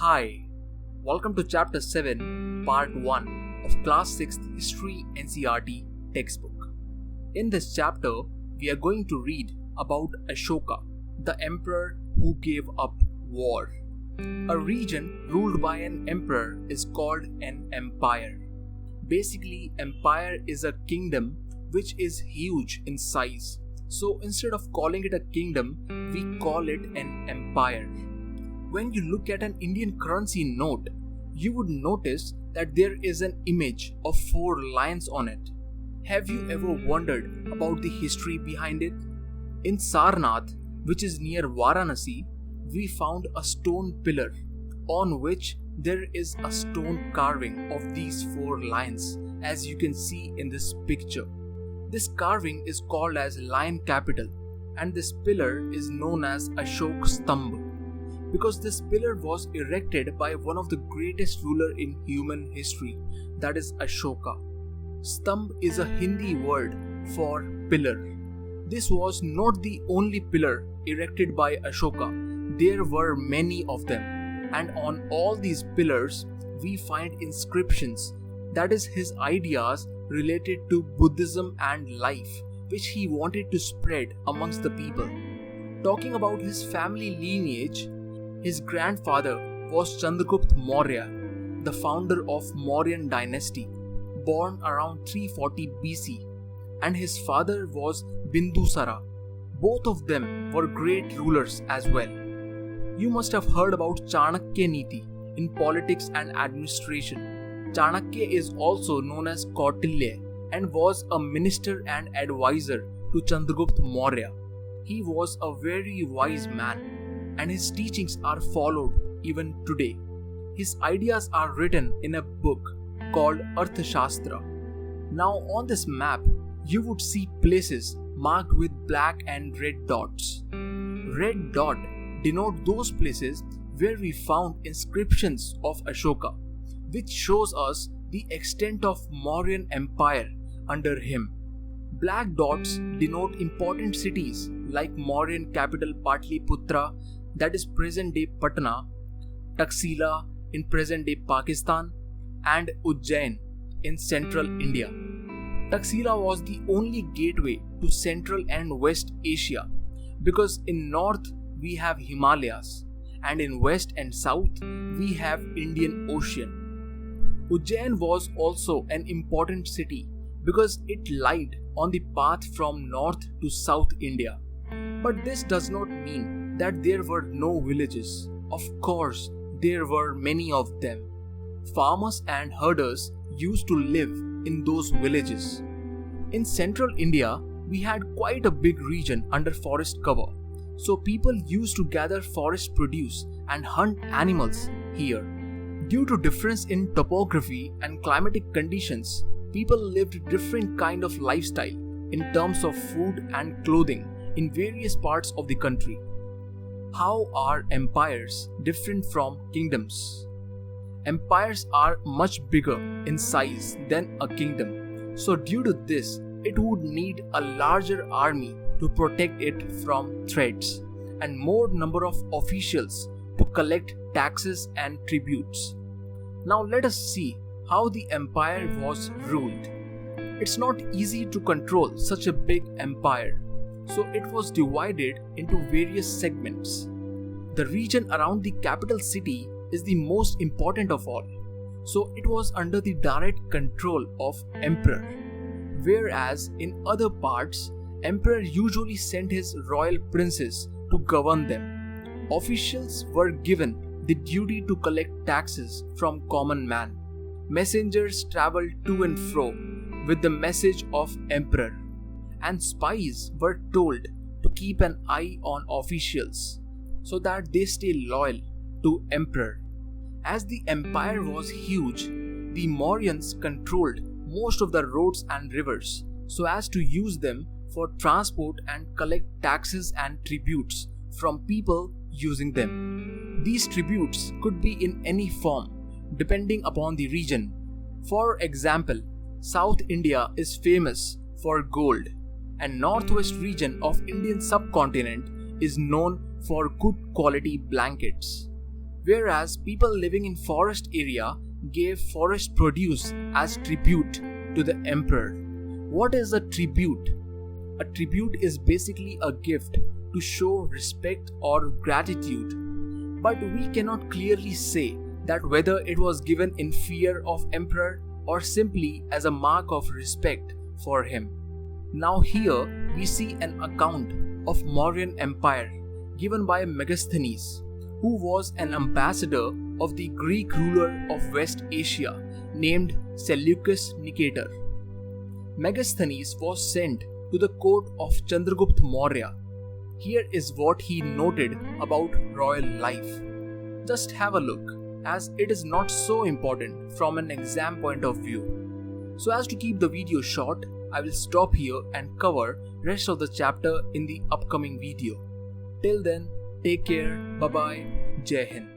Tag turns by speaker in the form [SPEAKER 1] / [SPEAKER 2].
[SPEAKER 1] Hi, welcome to Chapter 7, Part 1 of Class 6th History NCERT textbook. In this chapter, we are going to read about Ashoka, the emperor who gave up war. A region ruled by an emperor is called an empire. Basically, empire is a kingdom which is huge in size. So instead of calling it a kingdom, we call it an empire. When you look at an Indian currency note, you would notice that there is an image of 4 lions on it. Have you ever wondered about the history behind it? In Sarnath, which is near Varanasi, we found a stone pillar on which there is a stone carving of these 4 lions, as you can see in this picture. This carving is called as Lion Capital, and this pillar is known as Ashoka Stambh, because this pillar was erected by one of the greatest ruler in human history, that is Ashoka. Stambh is a Hindi word for pillar. This was not the only pillar erected by Ashoka. There were many of them, and on all these pillars we find inscriptions, that is his ideas related to Buddhism and life, which he wanted to spread amongst the people. Talking about his family lineage, his grandfather was Chandragupta Maurya, the founder of Mauryan dynasty, born around 340 BC, and his father was Bindusara. Both of them were great rulers as well. You must have heard about Chanakya Niti in politics and administration. Chanakya is also known as Kautilya and was a minister and advisor to Chandragupta Maurya. He was a very wise man, and his teachings are followed even today. His ideas are written in a book called Arthashastra. Now on this map, you would see places marked with black and red dots. Red dot denote those places where we found inscriptions of Ashoka, which shows us the extent of Mauryan Empire under him. Black dots denote important cities like Mauryan capital Patliputra, that is present-day Patna, Taxila in present-day Pakistan, and Ujjain in central India. Taxila was the only gateway to Central and West Asia, because in north we have Himalayas, and in west and south we have Indian Ocean. Ujjain was also an important city because it lied on the path from north to south India. But this does not mean that there were no villages. Of course, there were many of them. Farmers and herders used to live in those villages. In central India, we had quite a big region under forest cover, so people used to gather forest produce and hunt animals here. Due to difference in topography and climatic conditions, people lived different kind of lifestyle in terms of food and clothing in various parts of the country. How are empires different from kingdoms? Empires are much bigger in size than a kingdom, so due to this, it would need a larger army to protect it from threats and more number of officials to collect taxes and tributes. Now let us see how the empire was ruled. It's not easy to control such a big empire, so it was divided into various segments. The region around the capital city is the most important of all, so it was under the direct control of emperor. Whereas in other parts, emperor usually sent his royal princes to govern them. Officials were given the duty to collect taxes from common man. Messengers traveled to and fro with the message of emperor, and spies were told to keep an eye on officials so that they stay loyal to emperor. As the empire was huge, the Mauryans controlled most of the roads and rivers so as to use them for transport and collect taxes and tributes from people using them. These tributes could be in any form depending upon the region. For example, South India is famous for gold, and northwest region of Indian subcontinent is known for good quality blankets. whereas people living in forest area gave forest produce as tribute to the emperor. What is a tribute? A tribute is basically a gift to show respect or gratitude, but we cannot clearly say that whether it was given in fear of emperor or simply as a mark of respect for him. Now here we see an account of Mauryan Empire given by Megasthenes, who was an ambassador of the Greek ruler of West Asia named Seleucus Nicator. Megasthenes was sent to the court of Chandragupta Maurya. Here is what he noted about royal life. Just have a look, as it is not so important from an exam point of view. So as to keep the video short, I will stop here and cover rest of the chapter in the upcoming video. Till then, take care, bye bye, Jai Hind.